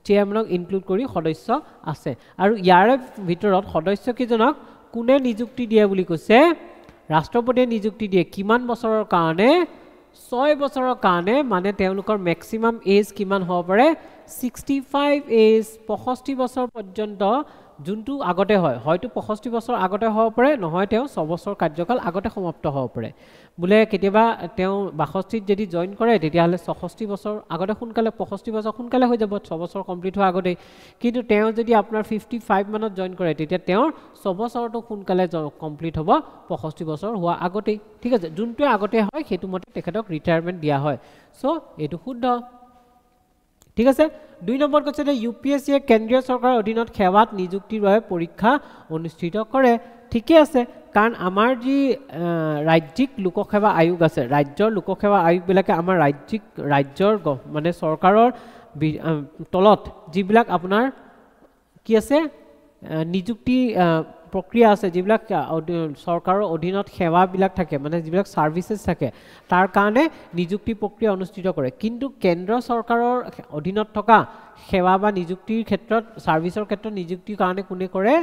চেয়াৰম্যানক ইনক্লুড কৰি সদস্য আছে আৰু ইয়াৰ ভিতৰত সদস্য কিজনক কোনে নিযুক্তি দিয়ে বুলি কৈছে ৰাষ্ট্ৰপতিয়ে নিযুক্তি দিয়ে কিমান বছৰৰ কাৰণে 6 বছৰৰ কাৰণে মানে তেওঁলোকৰ ম্যাক্সিমাম এজ কিমান হ'ব পাৰে 65 এজ 65 বছৰ পৰ্যন্ত যোনটো আগতে হয় হয়তো 65 বছৰ আগতে হ'ব পাৰে নহয় তেওঁ 6 বছৰ কাৰ্যকাল আগতে সমাপ্ত হ'ব পাৰে বুলে কেতিয়াবা তেওঁ 62 যদি জয়েন কৰে তেতিয়া হলে 66 বছৰ আগতে সোনকালে 65 বছৰ সোনকালে হৈ যাব 6 বছৰ কমপ্লিট হোৱা আগতে কিন্তু তেওঁ যদি আপোনাৰ 55 মানত জয়েন কৰে তেতিয়া তেওঁৰ 6 বছৰটো সোনকালে কমপ্লিট হ'ব 65 বছৰ হোৱা আগতে ঠিক আছে যোনটো আগতে হয় হেতু মতে তেখেতক ৰিটায়াৰমেন্ট দিয়া হয় সো এটো শুদ্ধ ঠিক আছে 2 নম্বৰ কৈছে যে ইউপিএসসি কেন্দ্ৰীয় চৰকাৰৰ অধীনত সেৱাত নিযুক্তিৰ বাবে পৰীক্ষা অনুষ্ঠিত কৰে ঠিকে আছে কাৰণ আমাৰ যি ৰাজ্যিক লোকসেৱা আয়োগ আছে ৰাজ্যৰ লোকসেৱা আয়োগ বিলাকে আমাৰ ৰাজ্যৰ মানে চৰকাৰৰ তলত যিবিলাক আপোনাৰ কি আছে নিযুক্তি প্ৰক্ৰিয়া আছে যিবিলাক চৰকাৰৰ অধীনত সেৱা বিলাক থাকে মানে যিবিলাক সাৰ্ভিসেস থাকে তাৰ কাৰণে নিযুক্তি প্ৰক্ৰিয়া অনুষ্ঠিত কৰে কিন্তু কেন্দ্ৰ চৰকাৰৰ অধীনত থকা সেৱা বা নিযুক্তিৰ ক্ষেত্ৰত সাৰ্ভিসৰ ক্ষেত্ৰত নিযুক্তিৰ কাৰণে কোনে কৰে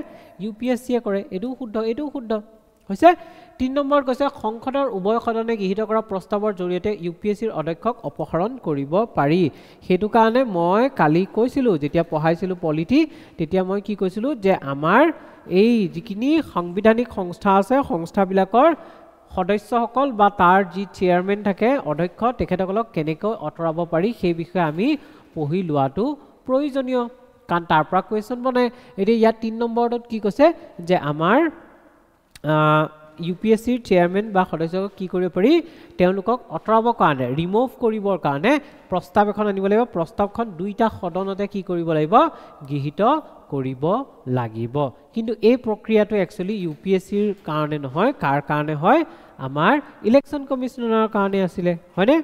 ইউপিএসসিয়ে কৰে এটো শুদ্ধ হৈছে 3 নম্বৰ কৈছে সংসদৰ উভয় সদনে গৃহীত কৰা প্ৰস্তাৱৰ জৰিয়তে ইউপিএসসিৰ অধ্যক্ষক অপসাৰণ কৰিব পাৰি হেতু কাৰণে মই কালি কৈছিলো যেতিয়া পঢ়াইছিলো পলিটি তেতিয়া মই কি কৈছিলো যে আমাৰ এই যিখিনি সাংবিধানিক সংস্থা আছে সংস্থাবিলাকৰ সদস্যসকল বা তাৰ যি চেয়াৰম্যান থাকে অধ্যক্ষ তেখেতসকলক কেনেকৈ অতৰাব পাৰি সেই বিষয়ে আমি পঢ়ি লোৱাটো প্ৰয়োজনীয় কাৰণ তাৰ পৰা কোৱেশ্চন বনে এৰি ইয়াত 3 নম্বৰত কি কৈছে যে আমাৰ ইউপিএসসিৰ চেয়াৰম্যান বা সদস্যক কি কৰিব পাৰি তেওঁলোকক অতৰাবৰ কাৰণে ৰিমুভ কৰিবৰ কাৰণে প্ৰস্তাৱ এখন আনিব লাগিব প্ৰস্তাৱখন দুইটা সদনতে কি কৰিব লাগিব গৃহীত কৰিব লাগিব কিন্তু এই প্ৰক্ৰিয়াটো একচুয়ালি ইউপিএসসিৰ কাৰণে নহয় কাৰ কাৰণে হয় আমাৰ ইলেকশন কমিশনাৰৰ কাৰণে আছিল হয়নে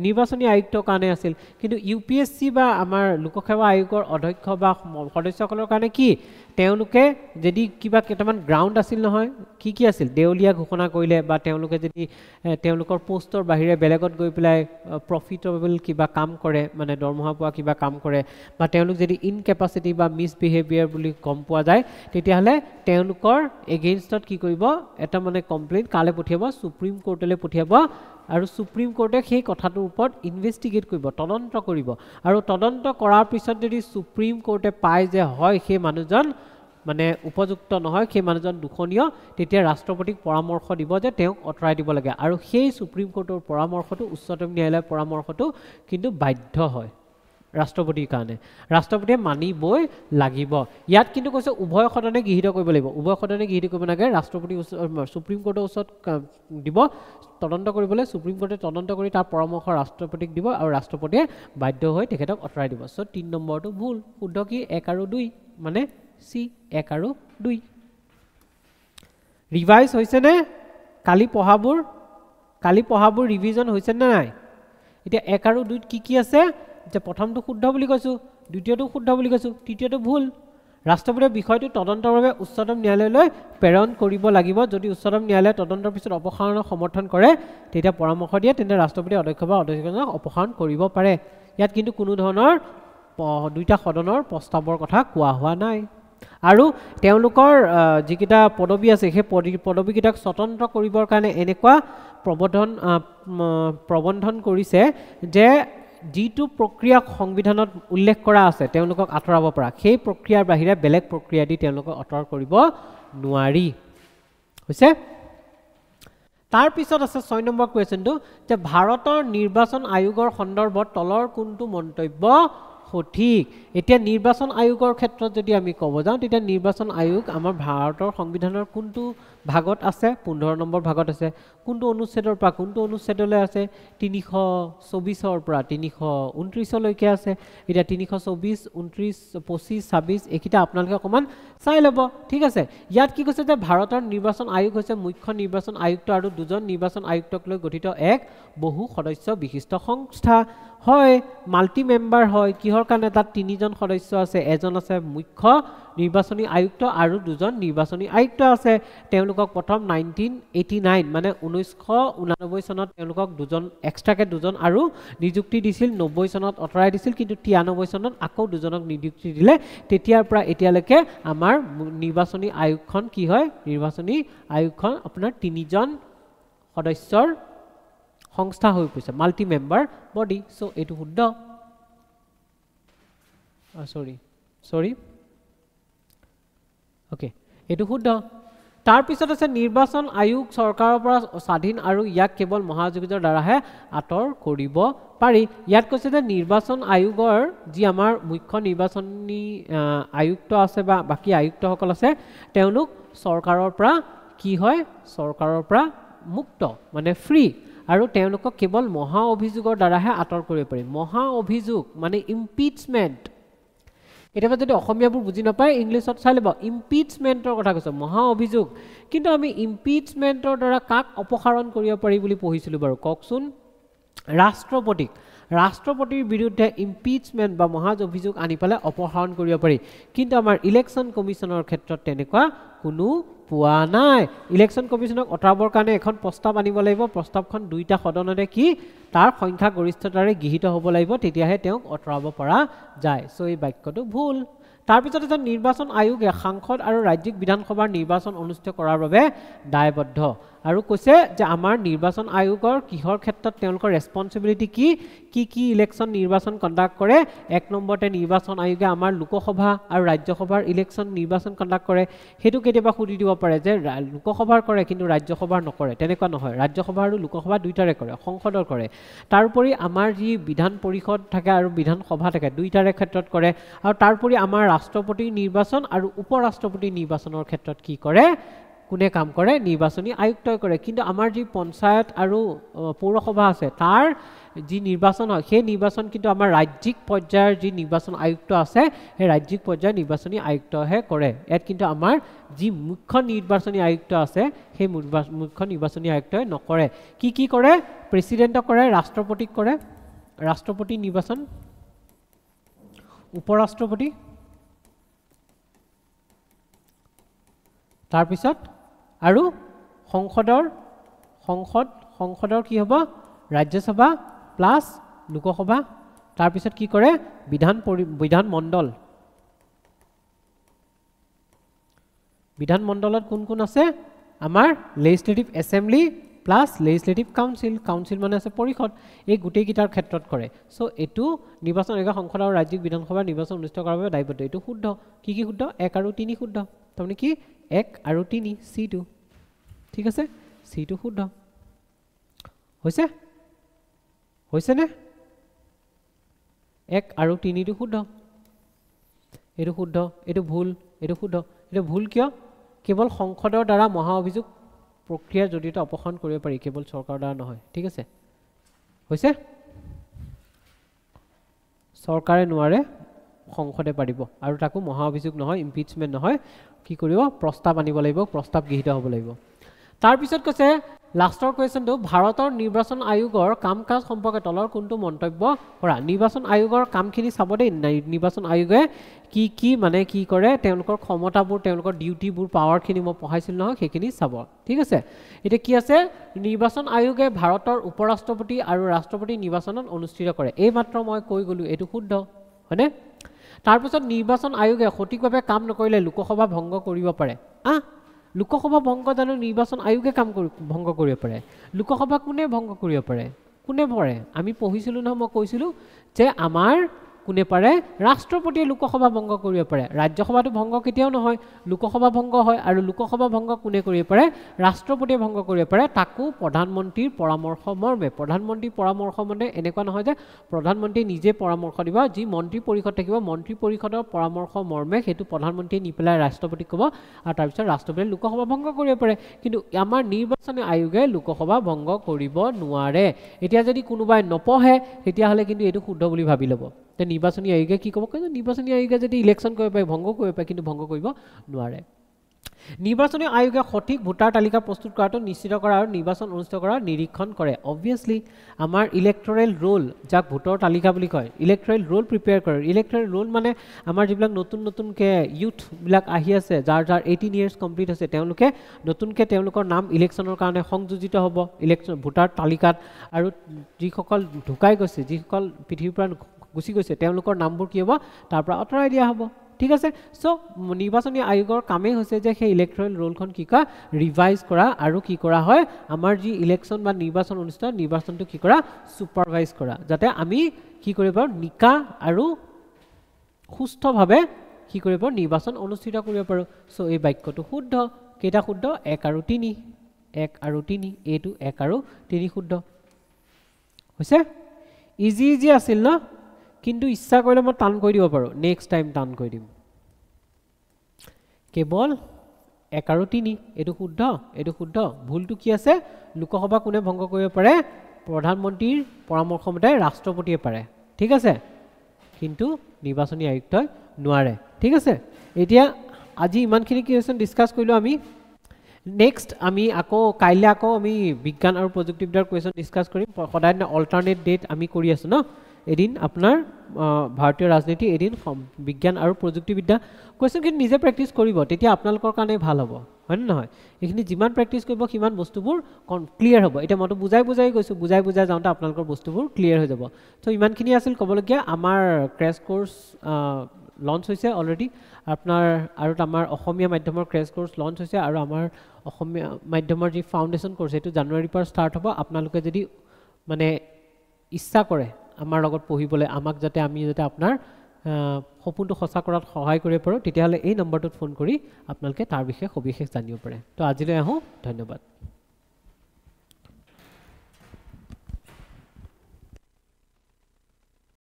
নিৰ্বাচনী আয়ুক্তৰ কাৰণে আছিল কিন্তু ইউপিএসসি বা আমাৰ লোকসেৱা আয়োগৰ অধ্যক্ষ বা সদস্যসকলৰ কাৰণে কি তেওঁলোকে যদি কিবা কেটামান গ্ৰাউণ্ড আছিল নহয় কি আছিল দেউলিয়া ঘোষণা কৰিলে বা তেওঁলোকে যদি তেওঁলোকৰ পোষ্টৰ বাহিৰে বেলেগত গৈ পেলাই প্ৰফিটেবল কিবা কাম কৰে মানে দৰমহা পোৱা কিবা কাম কৰে বা তেওঁলোক যদি ইনকেপাসিটি বা মিসবিহেভিয়াৰ বুলি গম পোৱা যায় তেতিয়াহলে তেওঁলোকৰ এগেইনষ্টত কি কৰিব এটা মানে কমপ্লেইন কালে পঠিয়াব সুপ্ৰিম কোৰ্টলৈ পঠিয়াব আৰু সুপ্ৰিম কোৰ্টে সেই কথাটোৰ ওপৰত ইনভেষ্টিগেট কৰিব তদন্ত কৰিব আৰু তদন্ত কৰাৰ পিছত যদি সুপ্ৰিম কোৰ্টে পায় যে হয় সেই মানুহজন মানে উপযুক্ত নহয় সেই মানুহজন দুখনীয় তেতিয়া ৰাষ্ট্ৰপতিক পৰামৰ্শ দিব যে তেওঁক অতৰাই দিব লাগে আৰু সেই সুপ্ৰিম কোৰ্টৰ পৰামৰ্শটো উচ্চতম ন্যায়ালয়ৰ পৰামৰ্শটো কিন্তু বাধ্য হয় ৰাষ্ট্ৰপতিৰ কাৰণে ৰাষ্ট্ৰপতিয়ে মানিবই লাগিব ইয়াত কিন্তু কৈছে উভয় সদনে গৃহীত কৰিব লাগিব উভয় সদনে গৃহীত কৰিব লাগে ৰাষ্ট্ৰপতি সুপ্ৰিম কোৰ্টৰ ওচৰত দিব তদন্ত কৰিবলৈ সুপ্ৰিম কোৰ্টে তদন্ত কৰি তাৰ পৰামৰ্শ ৰাষ্ট্ৰপতিক দিব আৰু ৰাষ্ট্ৰপতিয়ে বাধ্য হৈ তেখেতক অতৰাই দিব সো 3 নম্বৰটো ভুল শুদ্ধ কি 1 আৰু 2 মানে সি 1 আৰু 2 ৰিভাইজ হৈছে নে কালি পঢ়াবোৰ ৰিভিজন হৈছে নে নাই এতিয়া 1 আৰু 2 কি আছে যে প্ৰথমটো শুদ্ধ বুলি কৈছো দ্বিতীয়টো শুদ্ধ বুলি কৈছো তৃতীয়টো ভুল ৰাষ্ট্ৰপতিয়ে বিষয়টো তদন্তৰ বাবে উচ্চতম ন্যায়ালয়লৈ প্ৰেৰণ কৰিব লাগিব যদি উচ্চতম ন্যায়ালয়ে তদন্তৰ পিছত অপসাৰণৰ সমৰ্থন কৰে তেতিয়া পৰামৰ্শ দিয়ে তেন্তে ৰাষ্ট্ৰপতিয়ে অধ্যক্ষ বা অধ্যক্ষজনক অপসাৰণ কৰিব পাৰে ইয়াত কিন্তু কোনো ধৰণৰ দুইটা সদনৰ প্ৰস্তাৱৰ কথা কোৱা হোৱা নাই আৰু তেওঁলোকৰ যিকিটা পদবী আছে সেই পদবীকিটাক স্বতন্ত্ৰ কৰিবৰ কাৰণে এনেকুৱা প্ৰবন্ধন কৰিছে যে যিটো প্ৰক্ৰিয়া সংবিধানত উল্লেখ কৰা আছে তেওঁলোকক আঁতৰাব পৰা সেই প্ৰক্ৰিয়াৰ বাহিৰে বেলেগ প্ৰক্ৰিয়া দি তেওঁলোকক আঁতৰ কৰিব নোৱাৰি হৈছে তাৰ পিছত আছে 6 নম্বৰ কোৱেশ্চনটো যে ভাৰতৰ নিৰ্বাচন আয়োগৰ সন্দৰ্ভত তলৰ কোনটো মন্তব্য সঠিক এতিয়া নিৰ্বাচন আয়োগৰ ক্ষেত্ৰত যদি আমি ক'ব যাওঁ তেতিয়া নিৰ্বাচন আয়োগ আমাৰ ভাৰতৰ সংবিধানৰ কোনটো ভাগত আছে 15 নম্বৰ ভাগত আছে কোনটো অনুচ্ছেদৰ পৰা কোনটো অনুচ্ছেদলৈ আছে 324 ৰ পৰা 329 লৈকে আছে এটা 324 29 25 26 একিটা আপোনালোকে অকমান চাই ল'ব ঠিক আছে ইয়াত কি কৈছে যে ভাৰতৰ নিৰ্বাচন আয়োগ হৈছে মুখ্য নিৰ্বাচন আয়ুক্ত আৰু দুজন নিৰ্বাচন আয়ুক্তক লৈ গঠিত এক বহু সদস্য বিশিষ্ট সংস্থা হয় মাল্টি মেম্বাৰ হয় কিহৰ কাৰণে তাত 3 জন সদস্য আছে এজন আছে মুখ্য নিৰ্বাচনী আয়ুক্ত আৰু দুজন নিৰ্বাচনী আয়ুক্ত আছে তেওঁলোকক প্ৰথম 1989 মানে 1989 চনত তেওঁলোকক দুজন এক্সট্ৰাকে দুজন আৰু নিযুক্তি দিছিল 90 চনত অতৰাই দিছিল কিন্তু 93 চনত আকৌ দুজনক নিযুক্তি দিলে তেতিয়াৰ পৰা এতিয়ালৈকে আমাৰ নিৰ্বাচনী আয়োগখন কি হয় নিৰ্বাচনী আয়োগখন আপোনাৰ 3 জন সদস্যৰ সংস্থা হৈ পৰিছে মাল্টি মেম্বাৰ বডি সো এটো শুদ্ধ সৰি ওকে এটো শুদ্ধ তাৰ পিছত আছে নিৰ্বাচন আয়োগ চৰকাৰৰ পৰা স্বাধীন আৰু ইয়াক কেৱল মহাজোগীৰ দ্বাৰাহে আতৰ কৰিব পাৰি ইয়াত কৈছে যে নিৰ্বাচন আয়োগৰ যি আমাৰ মুখ্য নিৰ্বাচনী আয়ুক্ত আছে বা বাকি আয়ুক্তসকল আছে তেওঁলোক চৰকাৰৰ পৰা কি হয় চৰকাৰৰ পৰা মুক্ত মানে ফ্ৰী আৰু তেওঁলোকক কেৱল মহা অভিযোগৰ দ্বাৰাহে আতৰ কৰিব পাৰি মহা অভিযোগ মানে ইম্পিচমেন্ট এটা যদি অসমীয়াবোৰ বুজি নাপায় ইংলিছত চাই লব ইম্পিচমেন্টৰ কথা কৈছে মহা অভিযোগ কিন্তু আমি ইম্পিচমেন্টৰ দ্বাৰা কাক অপসাৰণ কৰিব পাৰি বুলি পঢ়িছিলো বাৰু ককচোন ৰাষ্ট্ৰপতিৰ বিৰুদ্ধে ইম্পিচমেন্ট বা মহা অভিযোগ আনি পালে অপসাৰণ কৰিব পাৰি কিন্তু আমাৰ ইলেকশ্যন কমিশনৰ ক্ষেত্ৰত তেনেকুৱা কোনো পোৱা নাই ইলেকশ্যন কমিশনক অতৰাবৰ কাৰণে এখন প্ৰস্তাৱ আনিব লাগিব প্ৰস্তাৱখন দুইটা সদনতে কি তাৰ সংখ্যা গৰিষ্ঠতাৰে গৃহীত হ'ব লাগিব তেতিয়াহে তেওঁক অতৰাব পৰা যায় সো এই বাক্যটো ভুল তাৰ পিছত এটা নিৰ্বাচন আয়োগে সাংসদ আৰু ৰাজ্যিক বিধানসভাৰ নিৰ্বাচন অনুষ্ঠিত কৰাৰ বাবে দায়বদ্ধ আৰু কৈছে যে আমাৰ নিৰ্বাচন আয়োগৰ কিহৰ ক্ষেত্ৰত তেওঁলোকৰ ৰেসপন্সিবিলিটি কি ইলেকশ্যন নিৰ্বাচন কণ্ডাক্ট কৰে এক নম্বৰতে নিৰ্বাচন আয়োগে আমাৰ লোকসভা আৰু ৰাজ্যসভাৰ ইলেকশ্যন নিৰ্বাচন কণ্ডাক্ট কৰে হেতু কেতিয়াবা সুধি দিব পাৰে যে লোকসভাৰ কৰে কিন্তু ৰাজ্যসভাৰ নকৰে তেনেকুৱা নহয় ৰাজ্যসভা আৰু লোকসভা দুইটাৰে কৰে সংসদৰ কৰে তাৰোপৰি আমাৰ যি বিধান পৰিষদ থাকে আৰু বিধান সভা থাকে দুইটাৰে ক্ষেত্ৰত কৰে আৰু তাৰোপৰি আমাৰ ৰাষ্ট্ৰপতি নিৰ্বাচন আৰু উপৰাষ্ট্ৰপতি নিৰ্বাচনৰ ক্ষেত্ৰত কি কৰে কোনে কাম কৰে নিৰ্বাচনী আয়ুক্তই কৰে কিন্তু আমাৰ যি পঞ্চায়ত আৰু পৌৰসভা আছে তাৰ যি নিৰ্বাচন হয় সেই নিৰ্বাচন কিন্তু আমাৰ ৰাজ্যিক পৰ্যায়ৰ যি নিৰ্বাচন আয়ুক্ত আছে সেই ৰাজ্যিক পৰ্যায়ৰ নিৰ্বাচনী আয়ুক্তহে কৰে ইয়াত কিন্তু আমাৰ যি মুখ্য নিৰ্বাচনী আয়ুক্ত আছে সেই মুখ্য নিৰ্বাচনী আয়ুক্তই নকৰে কি কৰে প্ৰেসিডেন্টক কৰে ৰাষ্ট্ৰপতিক কৰে ৰাষ্ট্ৰপতি নিৰ্বাচন উপৰাষ্ট্ৰপতি তাৰ পিছত আৰু সংসদৰ কি হ'ব ৰাজ্যসভা প্লাস লোকসভা তাৰ পিছত কি কৰে বিধানমণ্ডলত কোন আছে আমাৰ legislative assembly plus legislative council council মানে আছে পৰিষদ এই গোটেইকেইটাৰ ক্ষেত্ৰত কৰে সো এইটো নিৰ্বাচন আয়োগে সংসদ আৰু ৰাজ্যিক বিধানসভাৰ নিৰ্বাচন অনুষ্ঠিত কৰাৰ বাবে দায়বদ্ধ এইটো শুদ্ধ কি শুদ্ধ 1 আৰু 3 শুদ্ধ তাৰমানে কি 1 আৰু 3 C2 ঠিক আছে C2 শুদ্ধ হৈছে হৈছে নে 1 আৰু 3 টো শুদ্ধ এইটো শুদ্ধ এইটো ভুল এইটো শুদ্ধ এইটো ভুল কিয় কেৱল সংসদৰ দ্বাৰা মহা অভিযোগ প্ৰক্ৰিয়াৰ জৰিয়তে অপসাৰণ কৰিব পাৰি কেৱল চৰকাৰৰ দ্বাৰা নহয় ঠিক আছে হৈছে চৰকাৰে নোৱাৰে সংসদে পাৰিব আৰু তাকো মহা অভিযোগ নহয় ইম্পিচমেন্ট নহয় কি কৰিব প্ৰস্তাৱ আনিব লাগিব প্ৰস্তাৱ গৃহীত হ'ব লাগিব তাৰ পিছত কৈছে লাষ্টৰ কোৱেশ্চনটো ভাৰতৰ নিৰ্বাচন আয়োগৰ কাম কাজ সম্পৰ্কে তলৰ কোনটো মন্তব্য কৰা নিৰ্বাচন আয়োগৰ কামখিনি চাব দেই নিৰ্বাচন আয়োগে কি মানে কি কৰে তেওঁলোকৰ ক্ষমতাবোৰ তেওঁলোকৰ ডিউটিবোৰ পাৱাৰখিনি মই পঢ়াইছিল নহয় সেইখিনি চাব ঠিক আছে এটা কি আছে নিৰ্বাচন আয়োগে ভাৰতৰ উপৰাষ্ট্ৰপতি আৰু ৰাষ্ট্ৰপতি নিৰ্বাচনত অনুষ্ঠিত কৰে এই মাত্ৰ মই কৈ গলো এটো শুদ্ধ হয়নে তাৰ পিছত নিৰ্বাচন আয়োগে সঠিকভাৱে কাম নকৰিলে লোকসভা ভংগ কৰিব পাৰে লোকসভা ভংগ জানো নিৰ্বাচন আয়োগে কাম ভংগ কৰিব পাৰে লোকসভা কোনে ভংগ কৰিব পাৰে কোনে পৰে আমি পঢ়িছিলো নহয় মই কৈছিলো যে আমাৰ কোনে পাৰে ৰাষ্ট্ৰপতিয়ে লোকসভা ভংগ কৰিব পাৰে ৰাজ্যসভাটো ভংগ কেতিয়াও নহয় লোকসভা ভংগ হয় আৰু লোকসভা ভংগ কোনে কৰিব পাৰে ৰাষ্ট্ৰপতিয়ে ভংগ কৰিব পাৰে তাকো প্ৰধানমন্ত্ৰীৰ পৰামৰ্শ মৰ্মে প্ৰধানমন্ত্ৰীৰ পৰামৰ্শ মানে এনেকুৱা নহয় যে প্ৰধানমন্ত্ৰী নিজে পৰামৰ্শ দিব যি মন্ত্ৰী পৰিষদ থাকিব মন্ত্ৰী পৰিষদৰ পৰামৰ্শ মৰ্মে হেতু প্ৰধানমন্ত্ৰীয়ে নি পেলাই ৰাষ্ট্ৰপতিক ক'ব আৰু তাৰ পিছত ৰাষ্ট্ৰপতিয়ে লোকসভা ভংগ কৰিব পাৰে কিন্তু আমাৰ নিৰ্বাচন আয়োগে লোকসভা ভংগ কৰিব নোৱাৰে এতিয়া যদি কোনোবাই নপঢ়ে তেতিয়া হলে কিন্তু এটো শুদ্ধ বুলি ভাবি ল'ব তে নিৰ্বাচনী আয়োগে কি ক'ব কৈছে নিৰ্বাচনী আয়োগে যদি ইলেকশ্যন কৰিব পাৰে ভংগ কৰিব পাৰে কিন্তু ভংগ কৰিব নোৱাৰে নিৰ্বাচনী আয়োগে সঠিক ভোটাৰ তালিকা প্ৰস্তুত কৰাটো নিশ্চিত কৰা আৰু নিৰ্বাচন অনুষ্ঠিত কৰা নিৰীক্ষণ কৰে অবভিয়াছলি আমাৰ ইলেক্টৰেল ৰোল যাক ভোটৰ তালিকা বুলি কয় ইলেক্টৰেল ৰোল প্ৰিপেয়াৰ কৰে ইলেক্টৰেল ৰোল মানে আমাৰ যিবিলাক নতুনকে ইউথ বিলাক আহি আছে যাৰ 18 ইয়াৰ্স কমপ্লিট হৈছে তেওঁলোকে নতুনকে তেওঁলোকৰ নাম ইলেকশ্যনৰ কাৰণে সংযোজিত হ'ব ইলেকশ্যন ভোটাৰ তালিকাত আৰু যিসকল ঢুকাই গৈছে যিসকল পৃথিৱীৰ পৰা গুছি গৈছে তেওঁলোকৰ নামবোৰ কি হ'ব তাৰ পৰা অতৰাই দিয়া হ'ব ঠিক আছে সো নিৰ্বাচনী আয়োগৰ কামে হৈছে যে সেই ইলেক্টৰেল ৰোলখন কি কা ৰিভাইজ কৰা আৰু কি কৰা হয় আমাৰ যি ইলেকশ্যন বা নিৰ্বাচন অনুষ্ঠিত নিৰ্বাচনটো কি কৰা সুপাৰভাইজ কৰা যাতে আমি কি কৰিব পাৰো নিকা আৰু সুস্থভাৱে কি কৰিব পাৰো নিৰ্বাচন অনুষ্ঠিত কৰিব পাৰো সো এই বাক্যটো শুদ্ধ কেটা শুদ্ধ 1 আৰু 3 1 আৰু 3 এটো 1 আৰু 3 শুদ্ধ হৈছে ইজি আছিল ন কিন্তু ইচ্ছা কৰিলে মই টান কৰি দিব পাৰো নেক্সট টাইম টান কৰি দিম কেৱল 1 আৰু 3 এটো শুদ্ধ ভুলটো কি আছে লোকসভা কোনে ভংগ কৰিব পাৰে প্ৰধানমন্ত্ৰীৰ পৰামৰ্শ মতে ৰাষ্ট্ৰপতিয়ে পাৰে ঠিক আছে কিন্তু নিৰ্বাচনী আয়ুক্তই নোৱাৰে ঠিক আছে এতিয়া আজি ইমানখিনি কুৱেশ্যন ডিসকাস কৰিলো আমি নেক্সট আমি আকৌ কাইলে আকৌ আমি বিজ্ঞান আৰু প্ৰযুক্তিবিদ্যাৰ কুৱেশ্যন ডিসকাস কৰিম সদায় অল্টাৰনেট ডেট আমি কৰি আছো ন এদিন আপোনাৰ ভাৰতীয় ৰাজনীতি এদিন বিজ্ঞান আৰু প্ৰযুক্তিবিদ্যা কোৱেশ্চন কি নিজে প্ৰেক্টিস কৰিব তেতিয়া আপোনালোকৰ কাৰণে ভাল হ'ব হয় নহয় এইখিনি যিমান প্ৰেক্টিস কৰিব কিমান বস্তুবোৰ ক্লিয়াৰ হ'ব এটা মটো বুজাই গৈছো বুজাই যাওঁতে আপোনালোকৰ বস্তুবোৰ ক্লিয়াৰ হৈ যাব সো ইমানখিনি আছিল কবলগীয়া আমাৰ ক্ৰেশ কোৰ্স লঞ্চ হৈছে অলৰেডি আপোনাৰ আৰু আমাৰ অসমীয়া মাধ্যমৰ ক্ৰেশ কোৰ্স লঞ্চ হৈছে আৰু আমাৰ অসমীয়া মাধ্যমৰ যি ফাউণ্ডেশ্যন কোৰ্স এটো জানুৱাৰীৰ পৰা ষ্টাৰ্ট হ'ব আপোনালোকে যদি মানে ইচ্ছা কৰে আমাৰ লগত পঢ়িবলৈ আমাক যাতে আমি যাতে আপোনাৰ সপোনটো সঁচা কৰাত সহায় কৰিব পাৰো তেতিয়া হলে এই নম্বৰটোত ফোন কৰি আপোনালোকে তাৰ বিষয়ে সবিশেষ জানিব পাৰে তো আজিলৈ আহো ধন্যবাদ